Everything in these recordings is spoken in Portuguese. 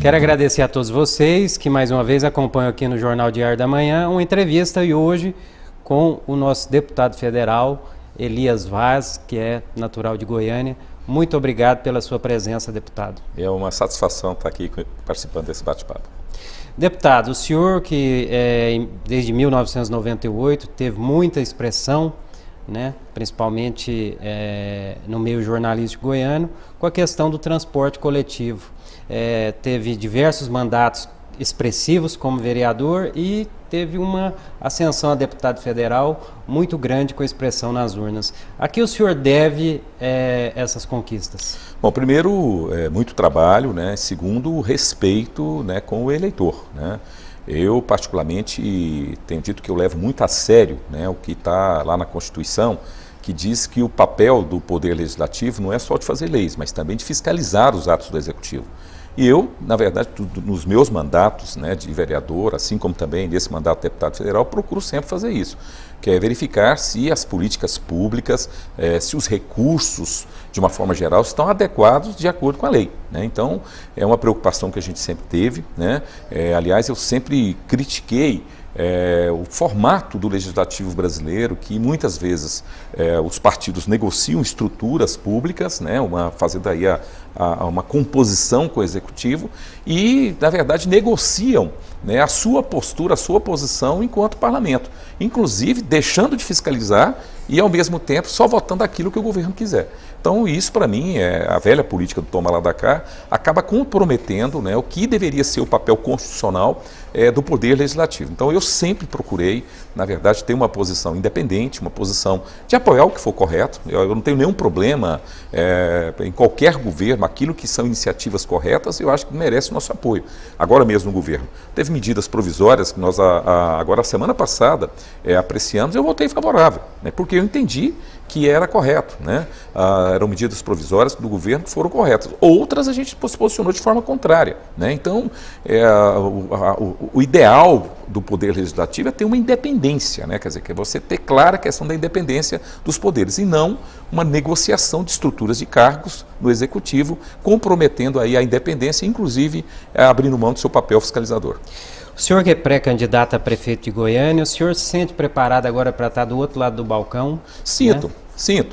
Quero agradecer a todos vocês que mais uma vez acompanham aqui no Jornal Diário da Manhã uma entrevista e hoje com o nosso deputado federal, Elias Vaz, que é natural de Goiânia. Muito obrigado pela sua presença, deputado. É uma satisfação estar aqui participando desse bate-papo. Deputado, o senhor que desde 1998 teve muita expressão, né, principalmente no meio jornalístico goiano, com a questão do transporte coletivo. Teve diversos mandatos expressivos como vereador e teve uma ascensão a deputado federal muito grande com expressão nas urnas. A que o senhor deve essas conquistas? Bom, primeiro, muito trabalho, né? Segundo, respeito, né, com o eleitor, né? Eu, particularmente, tenho dito que eu levo muito a sério, né, o que está lá na Constituição, que diz que o papel do Poder Legislativo não é só de fazer leis, mas também de fiscalizar os atos do Executivo. E eu, na verdade, nos meus mandatos, né, de vereador, assim como também nesse mandato de deputado federal, procuro sempre fazer isso, que é verificar se as políticas públicas, se os recursos, de uma forma geral, estão adequados de acordo com a lei, né? Então, é uma preocupação que a gente sempre teve, né? Aliás, eu sempre critiquei o formato do legislativo brasileiro, que muitas vezes os partidos negociam estruturas públicas, né, fazendo aí uma composição com o executivo e, na verdade, negociam, né, a sua postura, a sua posição enquanto parlamento, inclusive deixando de fiscalizar e, ao mesmo tempo, só votando aquilo que o governo quiser. Então, isso, para mim, a velha política do toma lá da cá, acaba comprometendo, né, o que deveria ser o papel constitucional do Poder Legislativo. Então, eu sempre procurei, na verdade, ter uma posição independente, uma posição de apoiar o que for correto. Eu não tenho nenhum problema em qualquer governo, aquilo que são iniciativas corretas, eu acho que merece o nosso apoio. Agora mesmo no governo. Teve medidas provisórias que nós, agora, a semana passada, apreciamos e eu votei favorável, né, porque eu entendi que era correto, né? Eram medidas provisórias do governo que foram corretas. Outras a gente se posicionou de forma contrária, né? Então, o ideal do Poder Legislativo é ter uma independência, né? Quer dizer, que é você ter clara a questão da independência dos poderes e não uma negociação de estruturas de cargos no Executivo, comprometendo aí a independência, inclusive abrindo mão do seu papel fiscalizador. O senhor que é pré-candidato a prefeito de Goiânia, o senhor se sente preparado agora para estar do outro lado do balcão? Sinto,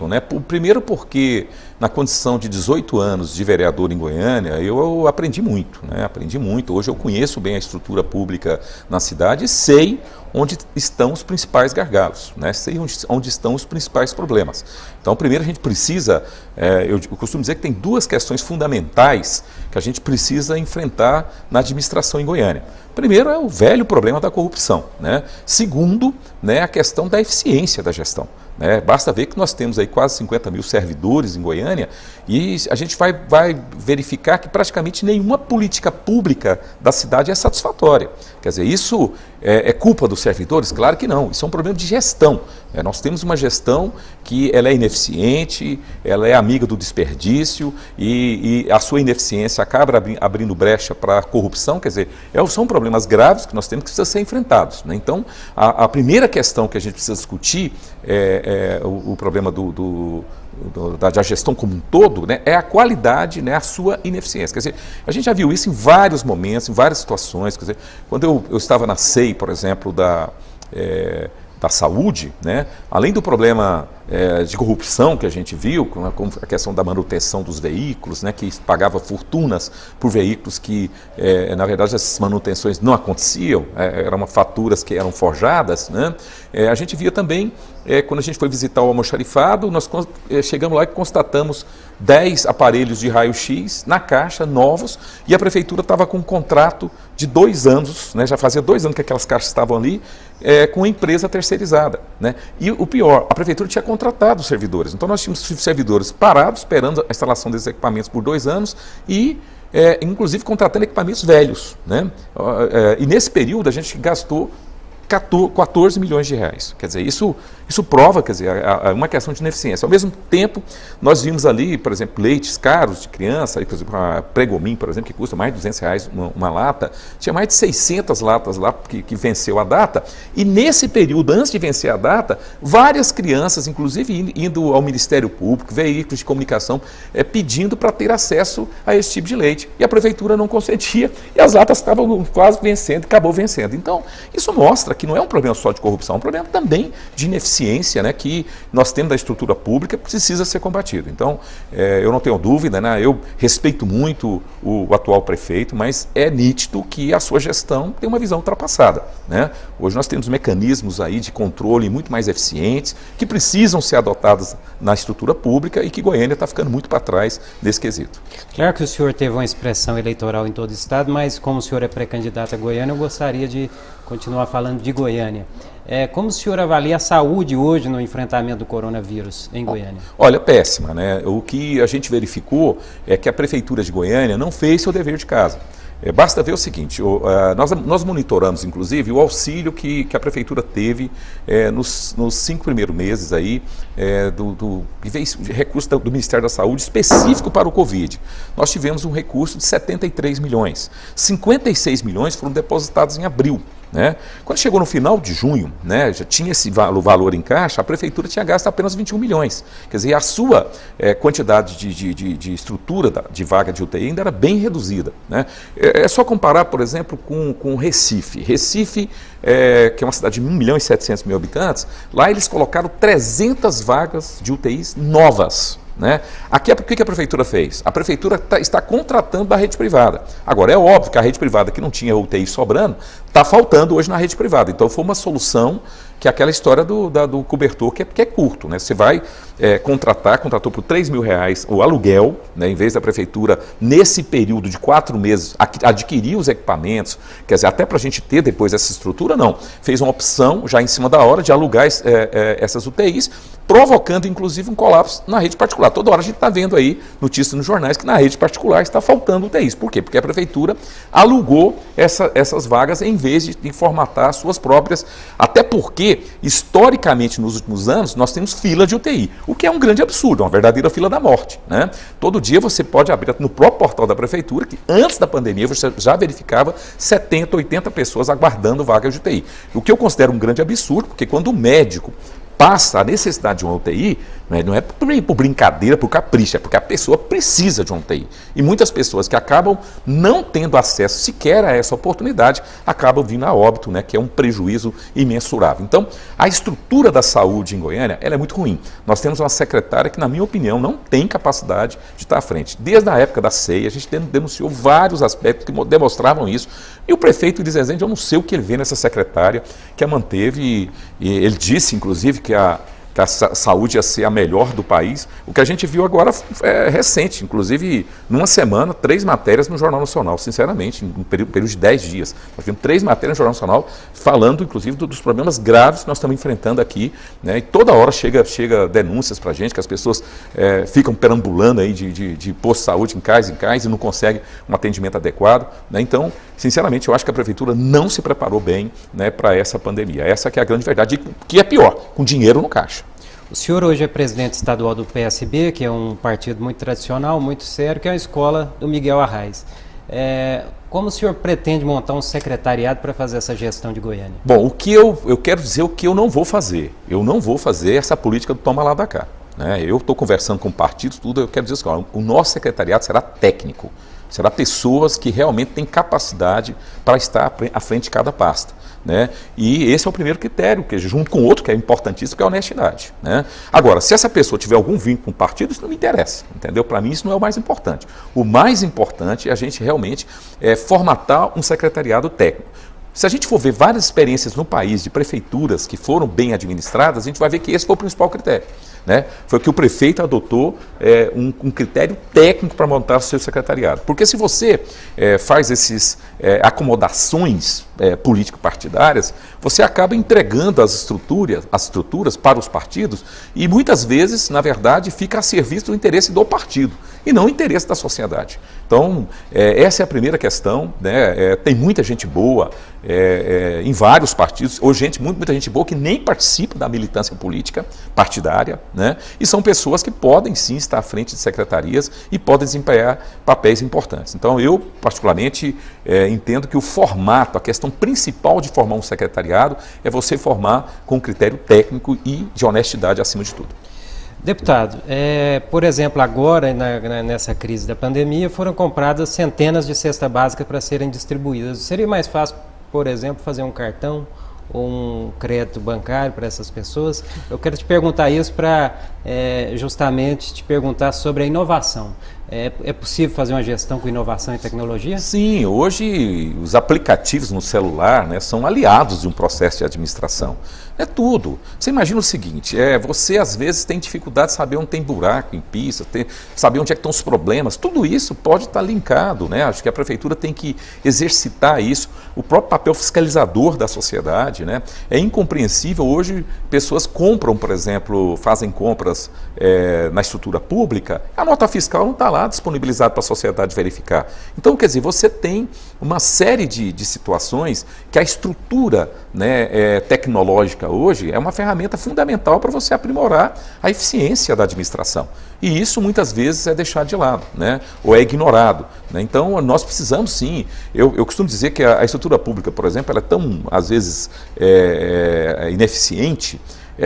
né? Primeiro porque na condição de 18 anos de vereador em Goiânia, eu aprendi muito, né? Aprendi muito. Hoje eu conheço bem a estrutura pública na cidade e sei onde estão os principais gargalos, né? Sei onde estão os principais problemas. Então, primeiro a gente precisa, eu costumo dizer que tem duas questões fundamentais que a gente precisa enfrentar na administração em Goiânia. Primeiro é o velho problema da corrupção, né? Segundo, né, a questão da eficiência da gestão. Basta ver que nós temos aí quase 50 mil servidores em Goiânia e a gente vai verificar que praticamente nenhuma política pública da cidade é satisfatória. Quer dizer, isso é culpa dos servidores? Claro que não, isso é um problema de gestão. Nós temos uma gestão que ela é ineficiente, ela é amiga do desperdício e a sua ineficiência acaba abrindo brecha para a corrupção. Quer dizer, são problemas graves que nós temos que precisam ser enfrentados, né? Então, a primeira questão que a gente precisa discutir o problema da gestão como um todo, né, é a qualidade, né, a sua ineficiência. Quer dizer, a gente já viu isso em vários momentos, em várias situações. Quer dizer, quando eu estava na SEI, por exemplo, da saúde, né, além do problema de corrupção que a gente viu, com a questão da manutenção dos veículos, né, que pagava fortunas por veículos que, na verdade, essas manutenções não aconteciam, eram faturas que eram forjadas, né, a gente via também, quando a gente foi visitar o almoxarifado, nós chegamos lá e constatamos 10 aparelhos de raio-x na caixa, novos, e a prefeitura estava com um contrato de 2 anos, né, já fazia 2 anos que aquelas caixas estavam ali, com uma empresa terceirizada, né? E o pior, a prefeitura tinha contratado os servidores, então nós tínhamos servidores parados, esperando a instalação desses equipamentos por 2 anos e, inclusive, contratando equipamentos velhos, né? E nesse período a gente gastou 14 milhões de reais. Quer dizer, isso prova, quer dizer, uma questão de ineficiência. Ao mesmo tempo, nós vimos ali, por exemplo, leites caros de criança, por exemplo, a Pregomim, por exemplo, que custa mais de 200 reais uma lata, tinha mais de 600 latas lá que venceu a data, e nesse período, antes de vencer a data, várias crianças, inclusive indo ao Ministério Público, veículos de comunicação, pedindo para ter acesso a esse tipo de leite. E a prefeitura não concedia, e as latas estavam quase vencendo, e acabou vencendo. Então, isso mostra que não é um problema só de corrupção, é um problema também de ineficiência, né, que nós temos da estrutura pública, precisa ser combatido. Então, eu não tenho dúvida, né, eu respeito muito o atual prefeito, mas é nítido que a sua gestão tem uma visão ultrapassada, né? Hoje nós temos mecanismos aí de controle muito mais eficientes, que precisam ser adotados na estrutura pública e que Goiânia está ficando muito para trás nesse quesito. Claro que o senhor teve uma expressão eleitoral em todo o estado, mas como o senhor é pré-candidato a Goiânia, eu gostaria de continuar falando de Goiânia. Como o senhor avalia a saúde hoje no enfrentamento do coronavírus em Goiânia? Olha, péssima, né? O que a gente verificou é que a Prefeitura de Goiânia não fez seu dever de casa. Basta ver o seguinte, nós monitoramos, inclusive, o auxílio que a Prefeitura teve nos 5 primeiros meses aí, que veio recurso do Ministério da Saúde específico para o Covid. Nós tivemos um recurso de 73 milhões. 56 milhões foram depositados em abril. Né? Quando chegou no final de junho, né, já tinha esse valor em caixa, a Prefeitura tinha gasto apenas 21 milhões. Quer dizer, a sua quantidade de estrutura de vaga de UTI ainda era bem reduzida. Né? É só comparar, por exemplo, com Recife. Recife, que é uma cidade de 1.700.000 habitantes, lá eles colocaram 300 vagas de UTIs novas. Né? Aqui, o que a Prefeitura fez? A Prefeitura está contratando da rede privada. Agora, é óbvio que a rede privada que não tinha UTI sobrando, está faltando hoje na rede privada. Então, foi uma solução que é aquela história do cobertor que é curto. Né? Você vai contratou por R$3.000 o aluguel, né? Em vez da Prefeitura, nesse período de 4 meses, adquirir os equipamentos, quer dizer, até para a gente ter depois essa estrutura, não. Fez uma opção, já em cima da hora, de alugar essas UTIs, provocando, inclusive, um colapso na rede particular. Toda hora a gente está vendo aí notícias nos jornais que na rede particular está faltando UTIs. Por quê? Porque a Prefeitura alugou essas vagas em vez de formatar suas próprias, até porque, historicamente, nos últimos anos, nós temos fila de UTI, o que é um grande absurdo, uma verdadeira fila da morte. Né? Todo dia você pode abrir no próprio portal da Prefeitura, que antes da pandemia você já verificava 70, 80 pessoas aguardando vagas de UTI. O que eu considero um grande absurdo, porque quando o médico passa a necessidade de uma UTI, não é por brincadeira, por capricho, é porque a pessoa precisa de uma UTI. E muitas pessoas que acabam não tendo acesso sequer a essa oportunidade, acabam vindo a óbito, né, que é um prejuízo imensurável. Então, a estrutura da saúde em Goiânia, ela é muito ruim. Nós temos uma secretária que, na minha opinião, não tem capacidade de estar à frente. Desde a época da ceia, a gente denunciou vários aspectos que demonstravam isso. E o prefeito de Resende, eu não sei o que ele vê nessa secretária, que a manteve, e ele disse, inclusive, que a saúde ia ser a melhor do país. O que a gente viu agora é recente, inclusive numa semana, 3 matérias no Jornal Nacional, sinceramente, em um período de 10 dias. Nós vimos 3 matérias no Jornal Nacional falando, inclusive, dos problemas graves que nós estamos enfrentando aqui. Né? E toda hora chega denúncias para a gente, que as pessoas ficam perambulando aí de posto de saúde em casa e não conseguem um atendimento adequado. Né? Então, sinceramente, eu acho que a Prefeitura não se preparou bem, né, para essa pandemia. Essa que é a grande verdade, que é pior, com dinheiro no caixa. O senhor hoje é presidente estadual do PSB, que é um partido muito tradicional, muito sério, que é a escola do Miguel Arraes. Como o senhor pretende montar um secretariado para fazer essa gestão de Goiânia? Bom, o que eu quero dizer o que eu não vou fazer. Eu não vou fazer essa política do toma lá da cá. Né? Eu estou conversando com partidos, tudo, eu quero dizer assim, o nosso secretariado será técnico. Será pessoas que realmente têm capacidade para estar à frente de cada pasta. Né? E esse é o primeiro critério, que junto com outro, que é importantíssimo, que é a honestidade. Né? Agora, se essa pessoa tiver algum vínculo com um partido, isso não me interessa, entendeu? Para mim isso não é o mais importante. O mais importante é a gente realmente formatar um secretariado técnico. Se a gente for ver várias experiências no país de prefeituras que foram bem administradas, a gente vai ver que esse foi o principal critério. né, foi que o prefeito adotou um critério técnico para montar o seu secretariado. Porque se você faz esses acomodações político-partidárias, você acaba entregando as estruturas para os partidos e muitas vezes, na verdade, fica a serviço do interesse do partido e não o interesse da sociedade. Então, essa é a primeira questão, né? Tem muita gente boa em vários partidos, ou muita gente boa que nem participa da militância política partidária, né? E são pessoas que podem sim estar à frente de secretarias e podem desempenhar papéis importantes. Então, eu particularmente entendo que o formato, a questão principal de formar um secretariado é você formar com critério técnico e de honestidade acima de tudo. Deputado, por exemplo, agora nessa crise da pandemia foram compradas centenas de cesta básica para serem distribuídas. Seria mais fácil, por exemplo, fazer um cartão ou um crédito bancário para essas pessoas? Eu quero te perguntar isso para justamente te perguntar sobre a inovação. É possível fazer uma gestão com inovação e tecnologia? Sim, hoje os aplicativos no celular, né, são aliados de um processo de administração. É tudo. Você imagina o seguinte, você às vezes tem dificuldade de saber onde tem buraco em pista, saber onde é que estão os problemas, tudo isso pode estar linkado, né? Acho que a prefeitura tem que exercitar isso, o próprio papel fiscalizador da sociedade, né? É incompreensível hoje pessoas compram, por exemplo, fazem compras na estrutura pública, a nota fiscal não está lá disponibilizada para a sociedade verificar. Então, quer dizer, você tem uma série de situações que a estrutura, né, tecnológica hoje é uma ferramenta fundamental para você aprimorar a eficiência da administração. E isso muitas vezes é deixado de lado, né, ou é ignorado, né? Então nós precisamos sim, eu costumo dizer que a estrutura pública, por exemplo, ela é tão, às vezes, ineficiente,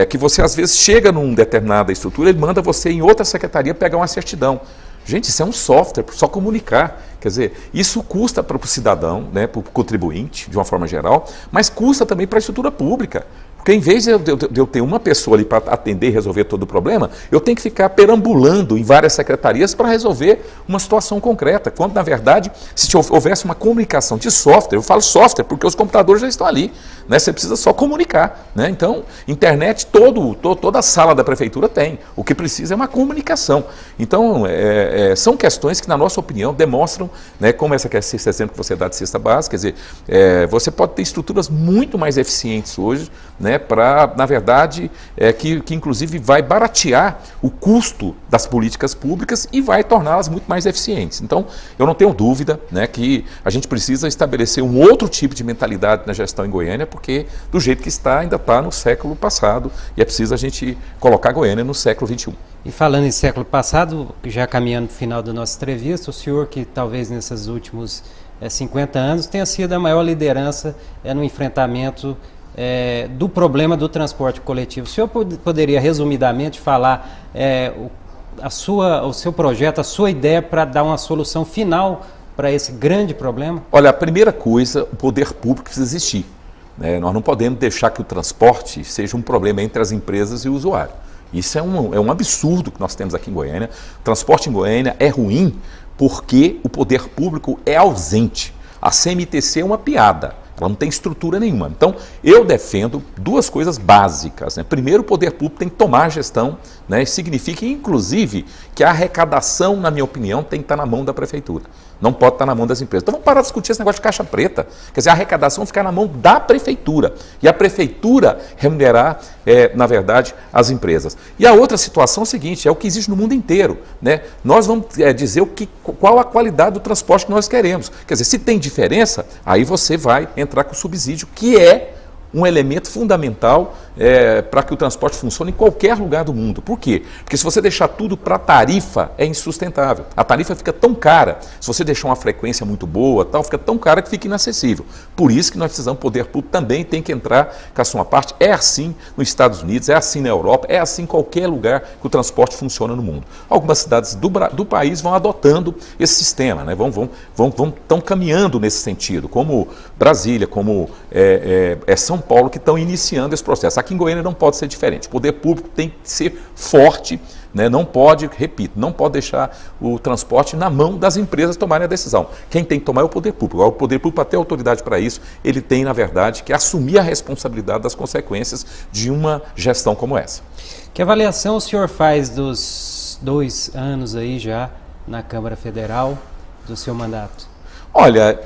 que você às vezes chega numa determinada estrutura, ele manda você em outra secretaria pegar uma certidão. Gente, isso é um software, só comunicar. Quer dizer, isso custa para o cidadão, né, para o contribuinte, de uma forma geral, mas custa também para a estrutura pública. Porque em vez de eu ter uma pessoa ali para atender e resolver todo o problema, eu tenho que ficar perambulando em várias secretarias para resolver uma situação concreta. Quando, na verdade, se houvesse uma comunicação de software, eu falo software porque os computadores já estão ali, né? Você precisa só comunicar, né? Então, internet, toda a sala da prefeitura tem. O que precisa é uma comunicação. Então, são questões que, na nossa opinião, demonstram, né, como esse exemplo que você dá de cesta básica, quer dizer, você pode ter estruturas muito mais eficientes hoje, né, para, na verdade, que inclusive vai baratear o custo das políticas públicas e vai torná-las muito mais eficientes. Então, eu não tenho dúvida, né, que a gente precisa estabelecer um outro tipo de mentalidade na gestão em Goiânia, porque do jeito que está, ainda está no século passado e é preciso a gente colocar Goiânia no século XXI. E falando em século passado, já caminhando para o final da nossa entrevista, o senhor que talvez nesses últimos 50 anos tenha sido a maior liderança no enfrentamento do problema do transporte coletivo. O senhor poderia resumidamente falar o seu projeto, a sua ideia para dar uma solução final para esse grande problema? Olha, a primeira coisa, o poder público precisa existir, né? Nós não podemos deixar que o transporte seja um problema entre as empresas e o usuário. Isso é um absurdo que nós temos aqui em Goiânia. O transporte em Goiânia é ruim porque o poder público é ausente. A CMTC é uma piada. Ela não tem estrutura nenhuma. Então, eu defendo duas coisas básicas, né? Primeiro, o poder público tem que tomar a gestão, né? Significa, inclusive, que a arrecadação, na minha opinião, tem que estar na mão da prefeitura. Não pode estar na mão das empresas. Então, vamos parar de discutir esse negócio de caixa preta. Quer dizer, a arrecadação ficar na mão da prefeitura. E a prefeitura remunerar, na verdade, as empresas. E a outra situação é o seguinte, é o que existe no mundo inteiro, né? Nós vamos dizer qual a qualidade do transporte que nós queremos. Quer dizer, se tem diferença, aí você vai entrar com o subsídio, que é um elemento fundamental para que o transporte funcione em qualquer lugar do mundo. Por quê? Porque se você deixar tudo para tarifa, é insustentável. A tarifa fica tão cara, se você deixar uma frequência muito boa, tal, fica tão cara que fica inacessível. Por isso que nós precisamos, o poder público também tem que entrar com a sua parte. É assim nos Estados Unidos, é assim na Europa, é assim em qualquer lugar que o transporte funciona no mundo. Algumas cidades do país vão adotando esse sistema, né? Estão caminhando nesse sentido, como Brasília, como São Paulo, que estão iniciando esse processo. Aqui em Goiânia não pode ser diferente. O poder público tem que ser forte, né, não pode, repito, não pode deixar o transporte na mão das empresas tomarem a decisão. Quem tem que tomar é o poder público. O poder público, para ter autoridade para isso, ele tem, na verdade, que assumir a responsabilidade das consequências de uma gestão como essa. Que avaliação o senhor faz dos 2 anos aí já na Câmara Federal do seu mandato? Olha,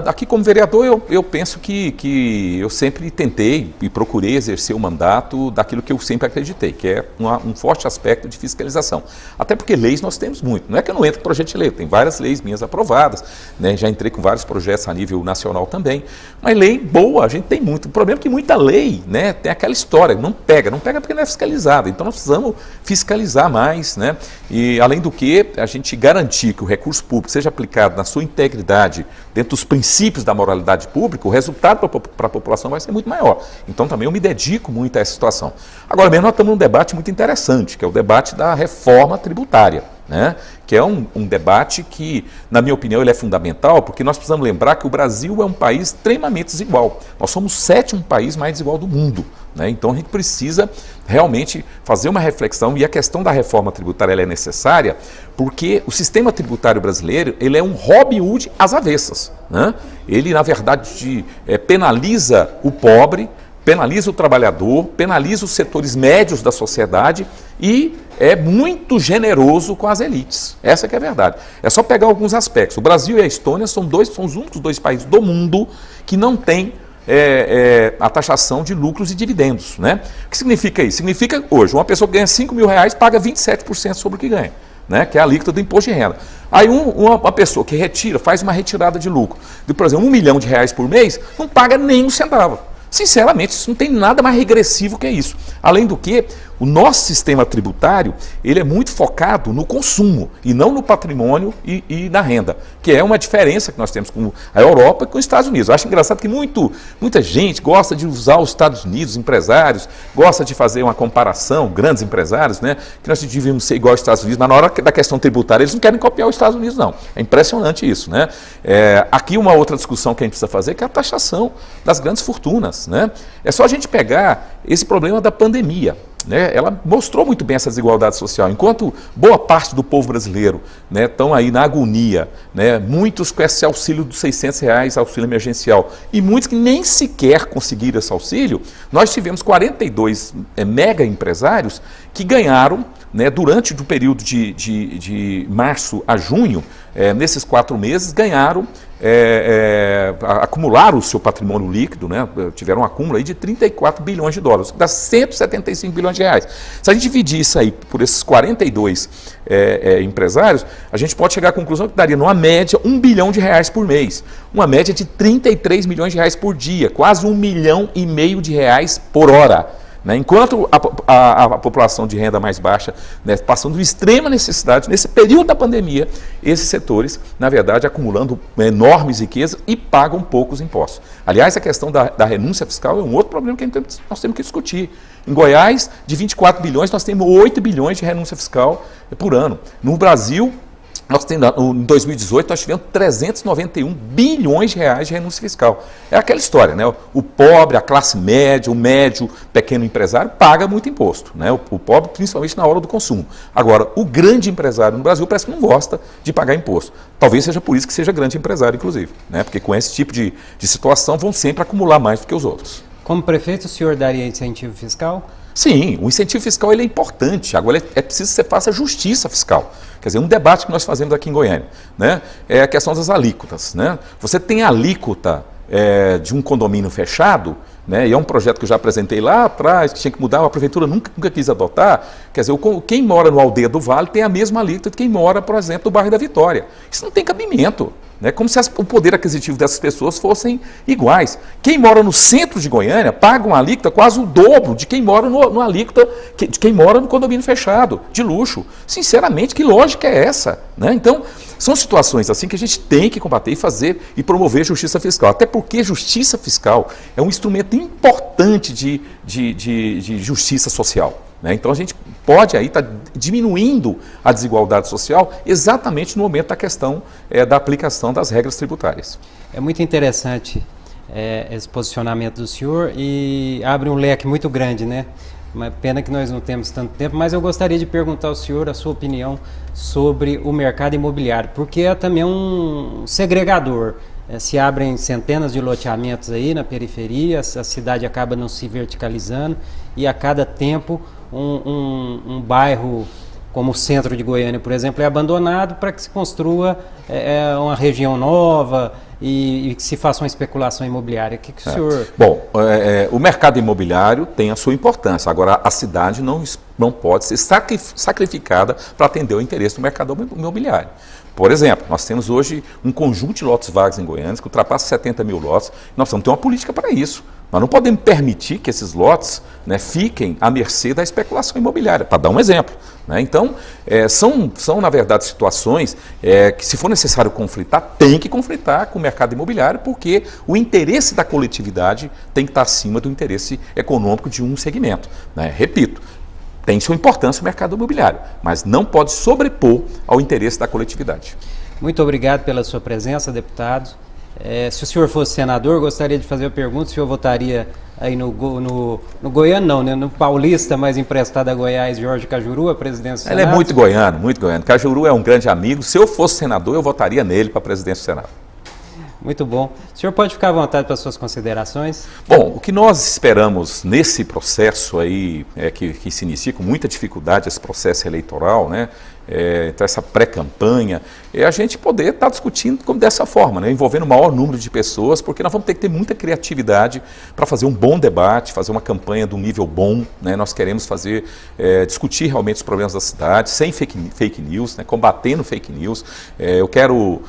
aqui como vereador, eu penso que eu sempre tentei e procurei exercer o mandato daquilo que eu sempre acreditei, que é um forte aspecto de fiscalização. Até porque leis nós temos muito. Não é que eu não entro com projeto de lei, tem várias leis minhas aprovadas, né? Já entrei com vários projetos a nível nacional também. Mas lei boa, a gente tem muito. O problema é que muita lei, né, tem aquela história, não pega porque não é fiscalizada. Então nós precisamos fiscalizar mais, né? E além do que, a gente garantir que o recurso público seja aplicado na sua integridade, dentro dos princípios da moralidade pública, o resultado para a população vai ser muito maior. Então também eu me dedico muito a essa situação. Agora mesmo nós estamos num debate muito interessante, que é o debate da reforma tributária, né? Que é um debate que, na minha opinião, ele é fundamental, porque nós precisamos lembrar que o Brasil é um país extremamente desigual. Nós somos o 7º país mais desigual do mundo, né? Então a gente precisa realmente fazer uma reflexão, e a questão da reforma tributária ela é necessária, porque o sistema tributário brasileiro ele é um Robin Hood às avessas, né? Ele, na verdade, penaliza o pobre, penaliza o trabalhador, penaliza os setores médios da sociedade e é muito generoso com as elites. Essa que é a verdade. É só pegar alguns aspectos. O Brasil e a Estônia são os únicos 2 países do mundo que não têm a taxação de lucros e dividendos, né? O que significa isso? Significa, hoje, uma pessoa que ganha R$5.000 paga 27% sobre o que ganha, né? Que é a alíquota do imposto de renda. Aí uma pessoa que faz uma retirada de lucro de, por exemplo, R$1 milhão por mês, não paga nem um centavo. Sinceramente, isso não tem nada mais regressivo que isso. Além do que, o nosso sistema tributário, ele é muito focado no consumo e não no patrimônio e na renda, que é uma diferença que nós temos com a Europa e com os Estados Unidos. Eu acho engraçado que muita gente gosta de usar os Estados Unidos, empresários, gosta de fazer uma comparação, grandes empresários, né, que nós devíamos ser igual aos Estados Unidos, mas na hora da questão tributária eles não querem copiar os Estados Unidos, não. É impressionante isso, né? Aqui uma outra discussão que a gente precisa fazer, que é a taxação das grandes fortunas, né? É só a gente pegar esse problema da pandemia, né? Ela mostrou muito bem essa desigualdade social. Enquanto boa parte do povo brasileiro, né, estão aí na agonia, né, muitos com esse auxílio dos R$600, auxílio emergencial, e muitos que nem sequer conseguiram esse auxílio, nós tivemos 42 mega empresários que ganharam, né, durante o período de março a junho, nesses 4 meses, ganharam, acumularam o seu patrimônio líquido, né, tiveram um acúmulo aí de 34 bilhões de dólares, que dá 175 bilhões de reais. Se a gente dividir isso aí por esses 42 empresários, a gente pode chegar à conclusão que daria, numa média, R$1 bilhão por mês, uma média de 33 milhões de reais por dia, quase R$1,5 milhão por hora. Enquanto a população de renda mais baixa, né, passando extrema necessidade, nesse período da pandemia, esses setores, na verdade, acumulando enormes riquezas e pagam poucos impostos. Aliás, a questão da renúncia fiscal é um outro problema que nós temos que discutir. Em Goiás, de 24 bilhões, nós temos 8 bilhões de renúncia fiscal por ano. No Brasil, em 2018, nós tivemos 391 bilhões de reais de renúncia fiscal. É aquela história, né? O pobre, a classe média, o médio, pequeno empresário, paga muito imposto, né? O pobre, principalmente na hora do consumo. Agora, o grande empresário no Brasil parece que não gosta de pagar imposto. Talvez seja por isso que seja grande empresário, inclusive, né? Porque com esse tipo de situação vão sempre acumular mais do que os outros. Como prefeito, o senhor daria incentivo fiscal? Sim, o incentivo fiscal ele é importante, agora é preciso que você faça justiça fiscal. Quer dizer, um debate que nós fazemos aqui em Goiânia, né, é a questão das alíquotas, né? Você tem a alíquota de um condomínio fechado, né, e é um projeto que eu já apresentei lá atrás, que tinha que mudar, a prefeitura nunca quis adotar. Quer dizer, quem mora no Aldeia do Vale tem a mesma alíquota de quem mora, por exemplo, no bairro da Vitória. Isso não tem cabimento. Né, como se o poder aquisitivo dessas pessoas fossem iguais. Quem mora no centro de Goiânia paga uma alíquota quase o dobro de quem mora no alíquota, de quem mora no condomínio fechado, de luxo. Sinceramente, que lógica é essa? Né? Então, são situações assim que a gente tem que combater e fazer e promover justiça fiscal. Até porque justiça fiscal é um instrumento importante de justiça social. Né? Então a gente pode aí estar diminuindo a desigualdade social exatamente no momento da questão da aplicação das regras tributárias. É muito interessante esse posicionamento do senhor e abre um leque muito grande, né? Uma pena que nós não temos tanto tempo, mas eu gostaria de perguntar ao senhor a sua opinião sobre o mercado imobiliário, porque é também um segregador. Se abrem centenas de loteamentos aí na periferia, a cidade acaba não se verticalizando e a cada tempo um bairro como o centro de Goiânia, por exemplo, é abandonado para que se construa uma região nova e que se faça uma especulação imobiliária. O que o senhor... Bom, o mercado imobiliário tem a sua importância. Agora, a cidade não pode ser sacrificada para atender o interesse do mercado imobiliário. Por exemplo, nós temos hoje um conjunto de lotes vagos em Goiânia que ultrapassa 70 mil lotes. Nós precisamos ter uma política para isso. Nós não podemos permitir que esses lotes, né, fiquem à mercê da especulação imobiliária, para dar um exemplo. Né? Então, são, na verdade, situações que, se for necessário conflitar, tem que conflitar com o mercado imobiliário, porque o interesse da coletividade tem que estar acima do interesse econômico de um segmento. Né? Repito, tem sua importância o mercado imobiliário, mas não pode sobrepor ao interesse da coletividade. Muito obrigado pela sua presença, deputado. Se o senhor fosse senador, gostaria de fazer a pergunta: o senhor votaria aí no Goiano, não, né? No paulista, mas emprestado a Goiás, Jorge Cajuru, a presidência do Senado? Ele é muito goiano, muito goiano. Cajuru é um grande amigo. Se eu fosse senador, eu votaria nele para a presidência do Senado. Muito bom. O senhor pode ficar à vontade para as suas considerações? Bom, o que nós esperamos nesse processo aí, que se inicia com muita dificuldade, esse processo eleitoral, né? Então essa pré-campanha, é a gente poder estar discutindo dessa forma, né? Envolvendo o maior número de pessoas, porque nós vamos ter que ter muita criatividade para fazer um bom debate, fazer uma campanha de um nível bom, né? Nós queremos discutir realmente os problemas da cidade, sem fake news, né? Combatendo fake news. Eu quero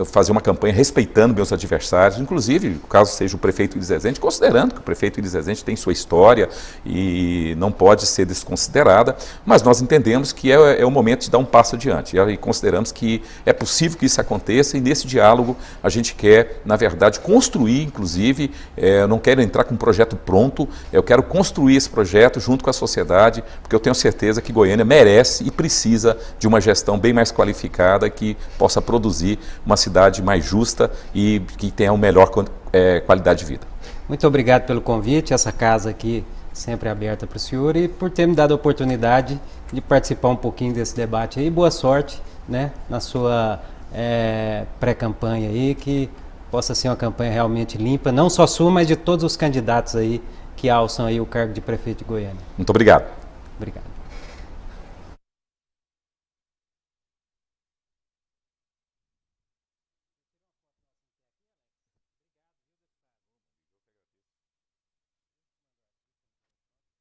fazer uma campanha respeitando meus adversários, inclusive, caso seja o prefeito Iris Rezende, considerando que o prefeito Iris Rezende tem sua história e não pode ser desconsiderada, mas nós entendemos que é o momento de dar um passo adiante, e consideramos que é possível que isso aconteça, e nesse diálogo a gente quer, na verdade, construir, inclusive, eu não quero entrar com um projeto pronto, eu quero construir esse projeto junto com a sociedade, porque eu tenho certeza que Goiânia merece e precisa de uma gestão bem mais qualificada, que possa produzir uma cidade mais justa e que tenha uma melhor qualidade de vida. Muito obrigado pelo convite, essa casa aqui sempre aberta para o senhor, e por ter me dado a oportunidade de participar um pouquinho desse debate aí. Boa sorte, né, na sua pré-campanha aí, que possa ser uma campanha realmente limpa, não só sua, mas de todos os candidatos aí que alçam aí o cargo de prefeito de Goiânia. Muito obrigado. Obrigado.